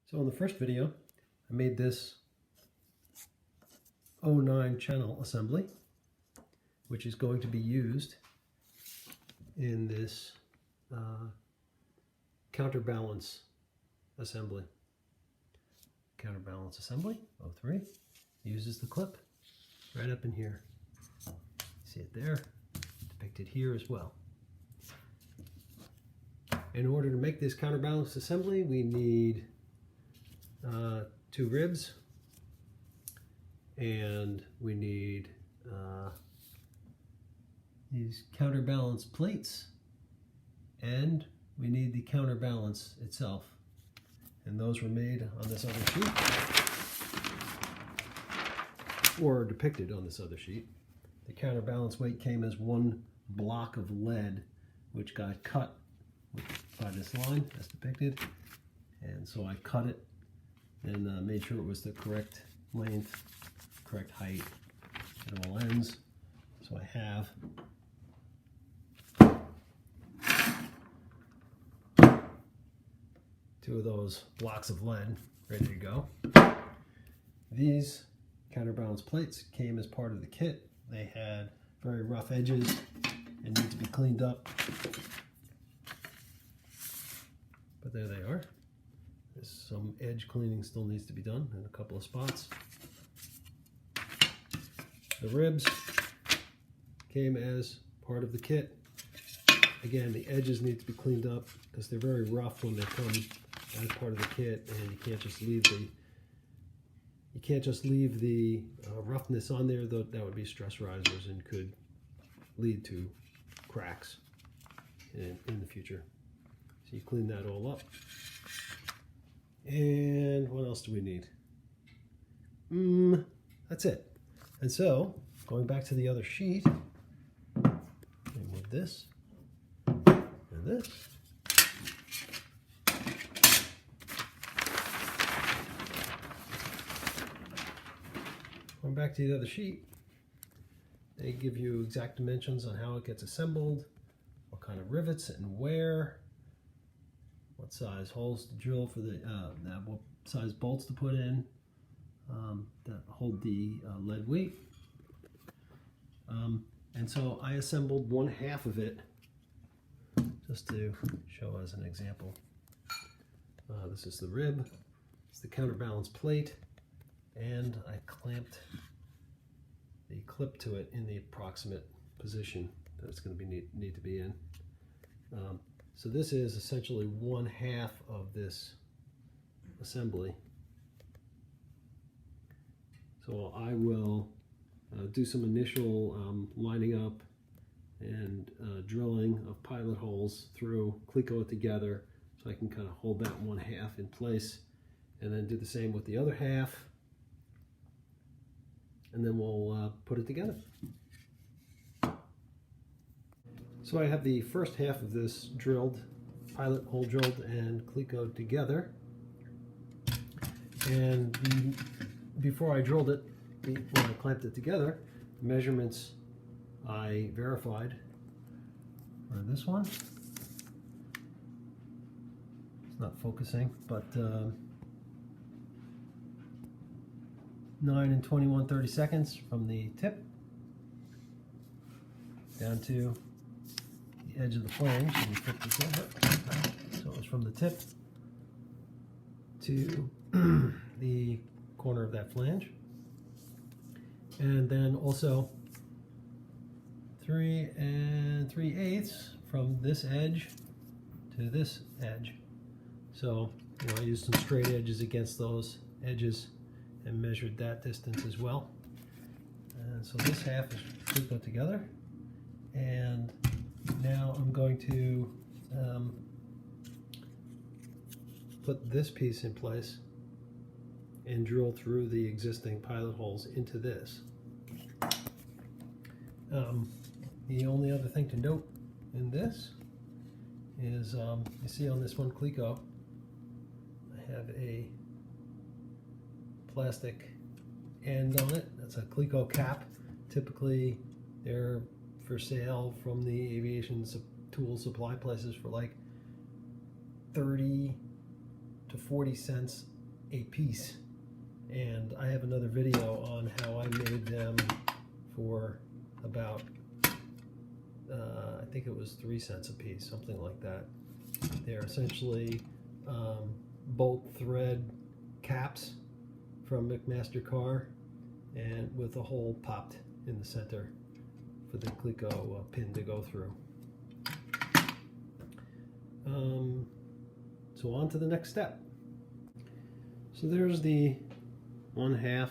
So in the first video, I made this 09 channel assembly, which is going to be used in this Counterbalance Assembly. Counterbalance Assembly 03 uses the clip right up in here. See it there, depicted here as well. In order to make this counterbalance assembly, we need 2 ribs, and we need these counterbalance plates, and we need the counterbalance itself. And those were made on this other sheet, or depicted on this other sheet. The counterbalance weight came as 1 block of lead, which got cut by this line as depicted, and so I cut it and made sure it was the correct length, correct height at all ends. So I have two of those blocks of lead ready to go. These counterbalance plates came as part of the kit. They had very rough edges and need to be cleaned up. But there they are. There's some edge cleaning still needs to be done in a couple of spots. The ribs came as part of the kit. Again, the edges need to be cleaned up because they're very rough when they come as part of the kit, and you can't just leave the roughness on there, though that would be stress risers and could lead to cracks in the future. So you clean that all up. And what else do we need? That's it. And so, going back to the other sheet, remove this and this. Going back to the other sheet, they give you exact dimensions on how it gets assembled, what kind of rivets and where, what size holes to drill for the, what size bolts to put in that hold the lead weight. And so I assembled 1/2 of it just to show as an example. This is the rib, it's the counterbalance plate, and I clamped the clip to it in the approximate position that it's going to need to be in. So this is essentially 1/2 of this assembly. So I will do some initial lining up and drilling of pilot holes through, Cleco it together so I can kind of hold that 1/2 in place, and then do the same with the other half, and then we'll put it together. So I have the first half of this drilled, pilot hole drilled and Clecoed together. And before I drilled it, when I clamped it together, the measurements I verified for this one. It's not focusing, but 9 and 21/32 from the tip down to the edge of the flange. Let me flip this over. So it's from the tip to the corner of that flange, and then also 3 3/8 from this edge to this edge. So I used some straight edges against those edges and measured that distance as well. And so this half is put together, and now I'm going to put this piece in place and drill through the existing pilot holes into this. The only other thing to note in this is you see on this one Cleco, I have a plastic end on it. That's a Cleco cap. Typically they're for sale from the aviation tool supply places for like 30 to 40 cents a piece. And I have another video on how I made them for about, I think it was 3 cents a piece, something like that. They're essentially bolt thread caps from McMaster-Carr, and with a hole popped in the center for the Cleco pin to go through. So on to the next step. So there's the 1/2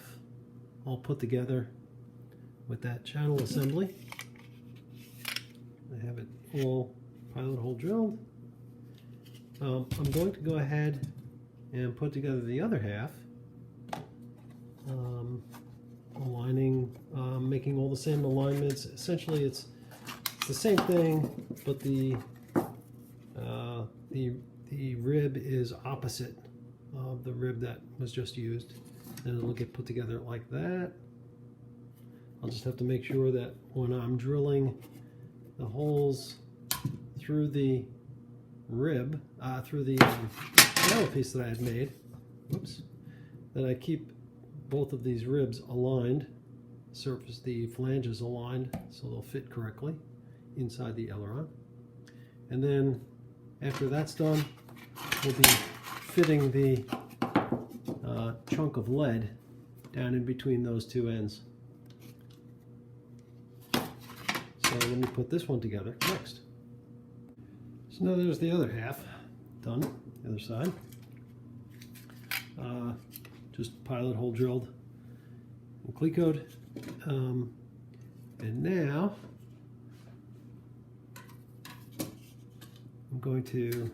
all put together with that channel assembly. I have it all pilot hole drilled. I'm going to go ahead and put together the other half, aligning, making all the same alignments. Essentially it's the same thing, but the rib is opposite of the rib that was just used, and it'll get put together like that. I'll just have to make sure that when I'm drilling the holes through the rib, through the channel piece that I had made, whoops, that I keep both of these ribs aligned, surface the flanges aligned so they'll fit correctly inside the aileron. And then after that's done, we'll be fitting the chunk of lead down in between those two ends. So let me put this one together next. So now there's the other half done, the other side. Just pilot hole drilled and Clecoed. And now I'm going to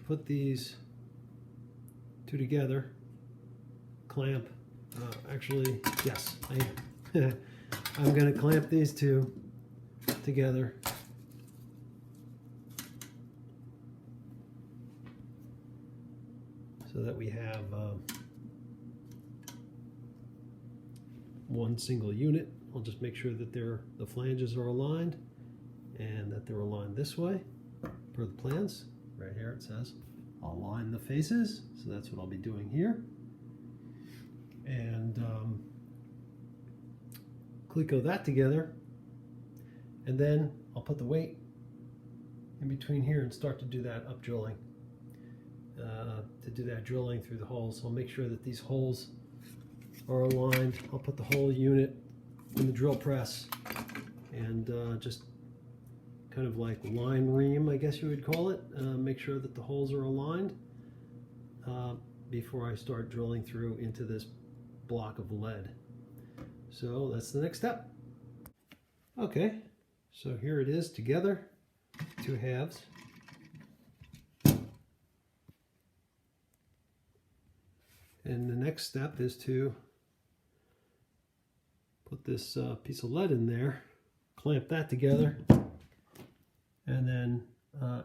put these two together, clamp, actually, yes, I'm going to clamp these two together. So that we have one single unit. I'll just make sure that the flanges are aligned and that they're aligned this way per the plans. Right here it says align the faces, so that's what I'll be doing here. And Cleco that together, and then I'll put the weight in between here and start to do that up drilling. To do that drilling through the holes. So I'll make sure that these holes are aligned. I'll put the whole unit in the drill press and just kind of like line ream, I guess you would call it. Make sure that the holes are aligned before I start drilling through into this block of lead. So that's the next step. Okay, so here it is together, two halves. And the next step is to put this piece of lead in there, clamp that together, and then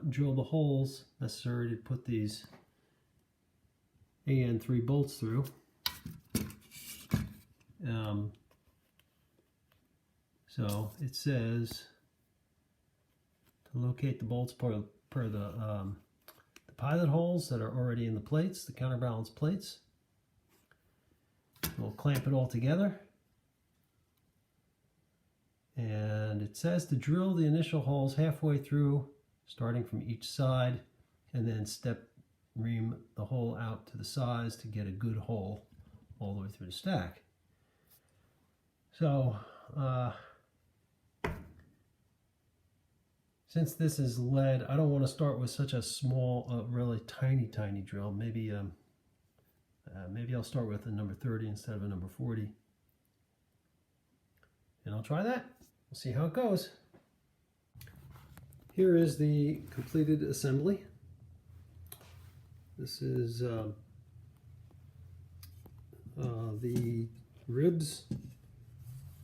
drill the holes necessary to put these AN3 bolts through. So it says to locate the bolts per the pilot holes that are already in the plates, the counterbalance plates. We'll clamp it all together. And it says to drill the initial holes halfway through, starting from each side, and then step ream the hole out to the sides to get a good hole all the way through the stack. So, since this is lead, I don't want to start with such a small, really tiny drill. Maybe I'll start with a number 30 instead of a number 40. And I'll try that. We'll see how it goes. Here is the completed assembly. This is the ribs,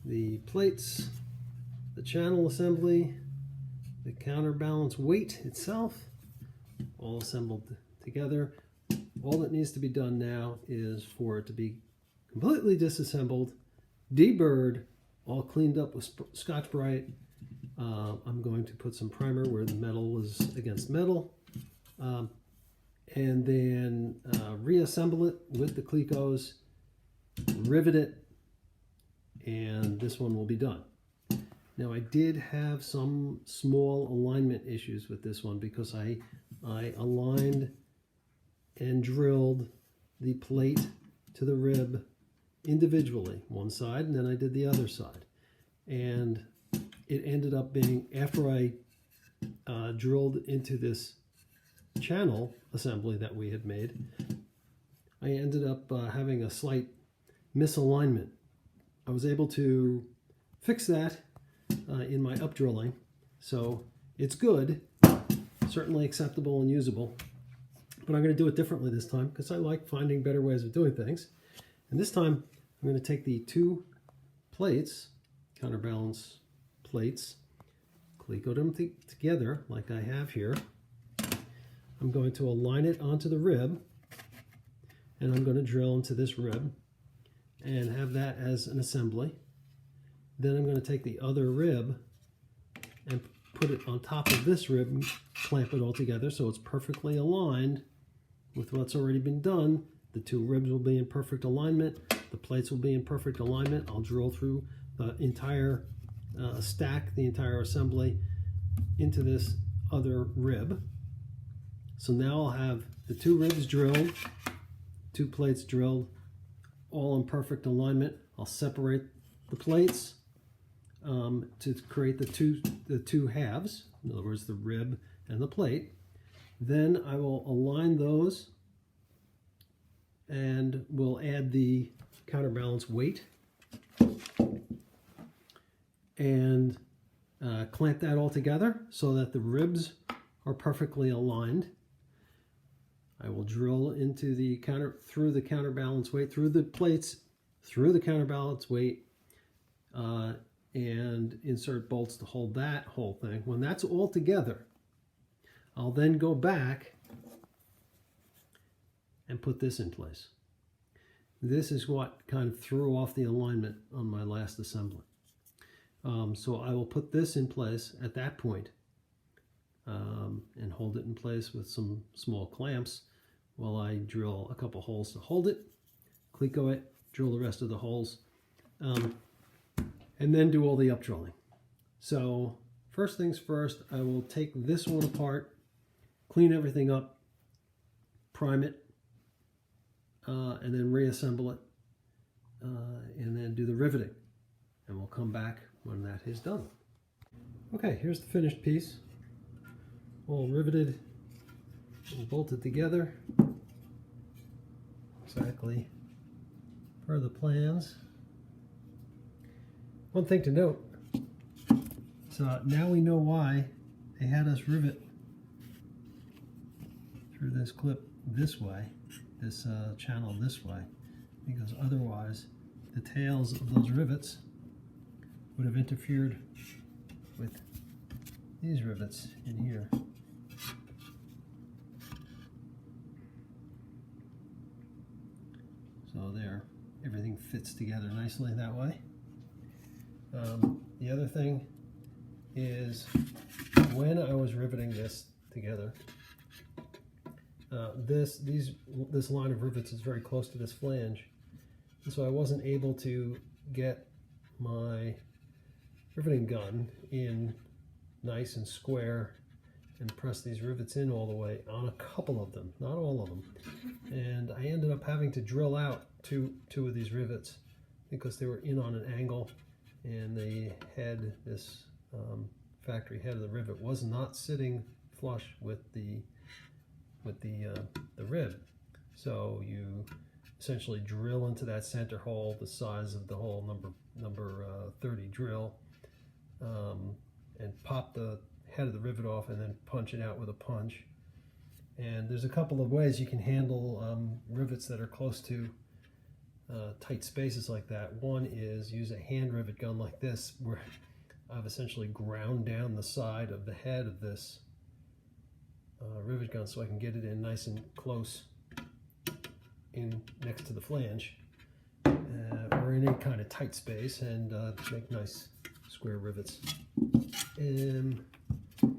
the plates, the channel assembly, the counterbalance weight itself, all assembled together. All that needs to be done now is for it to be completely disassembled, deburred, all cleaned up with Scotch-Brite. I'm going to put some primer where the metal is against metal, and then reassemble it with the Clecos, rivet it, and this one will be done. Now I did have some small alignment issues with this one because I aligned and drilled the plate to the rib individually, one side, and then I did the other side. And it ended up being, after I drilled into this channel assembly that we had made, I ended up having a slight misalignment. I was able to fix that in my up drilling, so it's good, certainly acceptable and usable, but I'm going to do it differently this time because I like finding better ways of doing things. And this time I'm going to take the two plates, counterbalance plates, Cleco them together like I have here. I'm going to align it onto the rib, and I'm going to drill into this rib and have that as an assembly. Then I'm going to take the other rib and put it on top of this rib, clamp it all together so it's perfectly aligned with what's already been done. The two ribs will be in perfect alignment. The plates will be in perfect alignment. I'll drill through the entire stack, the entire assembly into this other rib. So now I'll have the two ribs drilled, two plates drilled, all in perfect alignment. I'll separate the plates to create the two halves, in other words the rib and the plate. Then I will align those and we'll add the counterbalance weight and clamp that all together so that the ribs are perfectly aligned. I will drill into the through the counterbalance weight, through the plates, through the counterbalance weight, and insert bolts to hold that whole thing. When that's all together, I'll then go back and put this in place. This is what kind of threw off the alignment on my last assembly. So I will put this in place at that point and hold it in place with some small clamps while I drill a couple holes to hold it, Cleco it, drill the rest of the holes, and then do all the up drilling. So first things first, I will take this one apart, clean everything up, prime it, and then reassemble it, and then do the riveting. And we'll come back when that is done. Okay, here's the finished piece, all riveted and bolted together, exactly per the plans. One thing to note, so now we know why they had us rivet through this clip this way, this channel this way, because otherwise the tails of those rivets would have interfered with these rivets in here. So there, everything fits together nicely that way. The other thing is, when I was riveting this together, this line of rivets is very close to this flange, and so I wasn't able to get my riveting gun in nice and square and press these rivets in all the way on a couple of them, not all of them. And I ended up having to drill out two of these rivets because they were in on an angle, and the head, this factory head of the rivet, was not sitting flush with the rib. So you essentially drill into that center hole the size of the hole number 30 drill, and pop the head of the rivet off and then punch it out with a punch. And there's a couple of ways you can handle rivets that are close to tight spaces like that. One is use a hand rivet gun like this, where I've essentially ground down the side of the head of this rivet gun so I can get it in nice and close in next to the flange, or in any kind of tight space, and make nice square rivets. And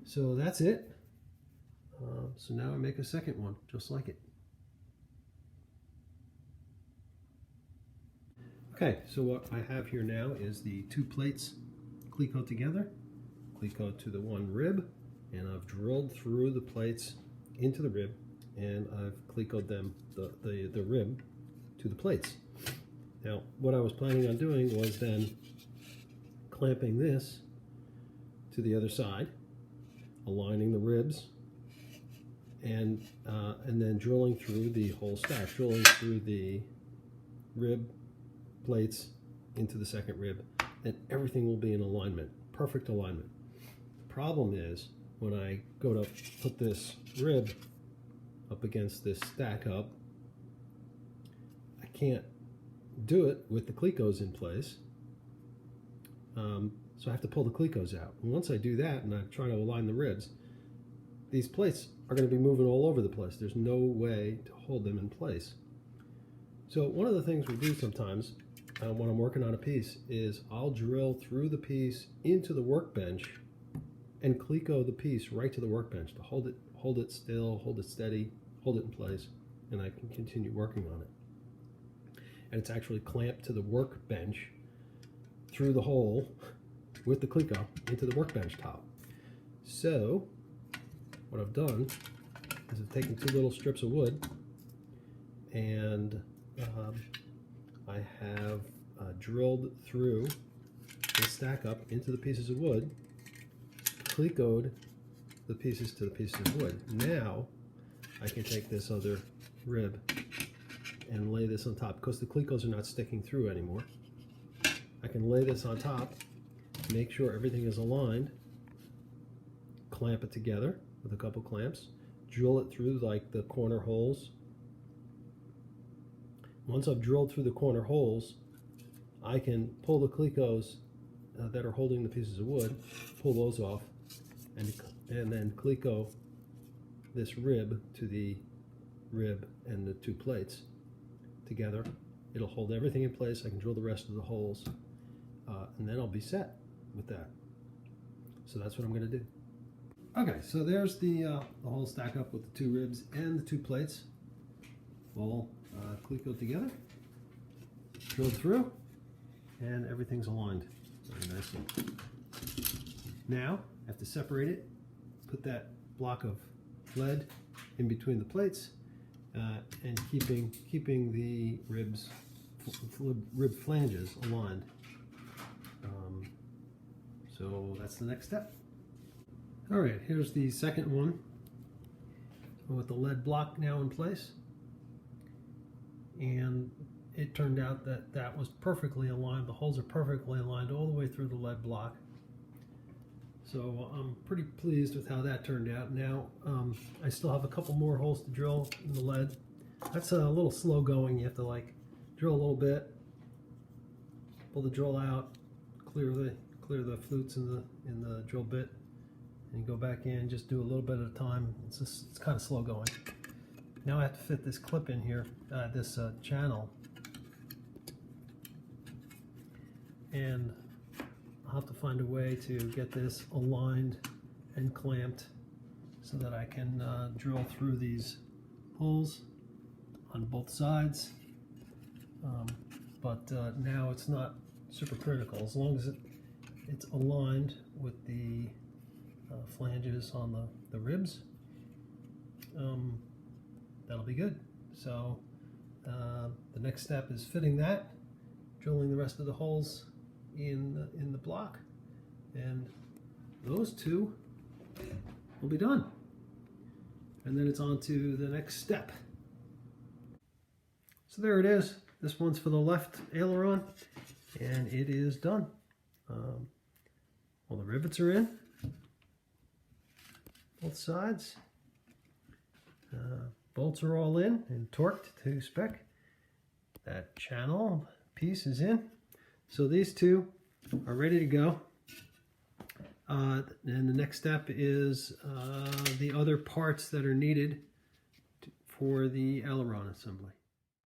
so that's it. So now I make a second one, just like it. Okay, so what I have here now is the two plates cleco together, cleco to the one rib, and I've drilled through the plates into the rib, and I've clecoed them, the rib, to the plates. Now, what I was planning on doing was then clamping this to the other side, aligning the ribs, and then drilling through the whole stack, drilling through the rib plates into the second rib, and everything will be in alignment, perfect alignment. Problem is, when I go to put this rib up against this stack up, I can't do it with the clecos in place. So I have to pull the clecos out. And once I do that and I try to align the ribs, these plates are going to be moving all over the place. There's no way to hold them in place. So one of the things we do sometimes when I'm working on a piece is I'll drill through the piece into the workbench and cleco the piece right to the workbench to hold it still, hold it steady, hold it in place, and I can continue working on it. And it's actually clamped to the workbench through the hole with the cleco into the workbench top. So what I've done is I've taken two little strips of wood, and I have drilled through the stack up into the pieces of wood, clecoed the pieces to the pieces of wood. Now I can take this other rib and lay this on top, because the clecos are not sticking through anymore. I can lay this on top, make sure everything is aligned, clamp it together with a couple clamps, drill it through like the corner holes. Once I've drilled through the corner holes, I can pull the clecos that are holding the pieces of wood, pull those off, and then cleco this rib to the rib and the two plates together. It'll hold everything in place. I can drill the rest of the holes, and then I'll be set with that. So that's what I'm going to do. Okay, so there's the whole stack up with the two ribs and the two plates, all clecoed together, drilled through, and everything's aligned very nicely. Now I have to separate it, put that block of lead in between the plates, and keeping the rib flanges aligned. So that's the next step. All right, here's the second one with the lead block now in place, and it turned out that that was perfectly aligned. The holes are perfectly aligned all the way through the lead block. So I'm pretty pleased with how that turned out. Now I still have a couple more holes to drill in the lead. That's a little slow going. You have to like drill a little bit, pull the drill out, clear the flutes in the drill bit, and go back in. Just do a little bit at a time. It's kind of slow going. Now I have to fit this clip in here, this channel, and I'll have to find a way to get this aligned and clamped so that I can drill through these holes on both sides. But now it's not super critical. As long as it's aligned with the flanges on the ribs, that'll be good. So the next step is fitting that, drilling the rest of the holes in the block, and those two will be done. And then it's on to the next step. So there it is. This one's for the left aileron, and it is done. All the rivets are in, both sides. Bolts are all in and torqued to spec. That channel piece is in. So these two are ready to go. And the next step is the other parts that are needed for the aileron assembly.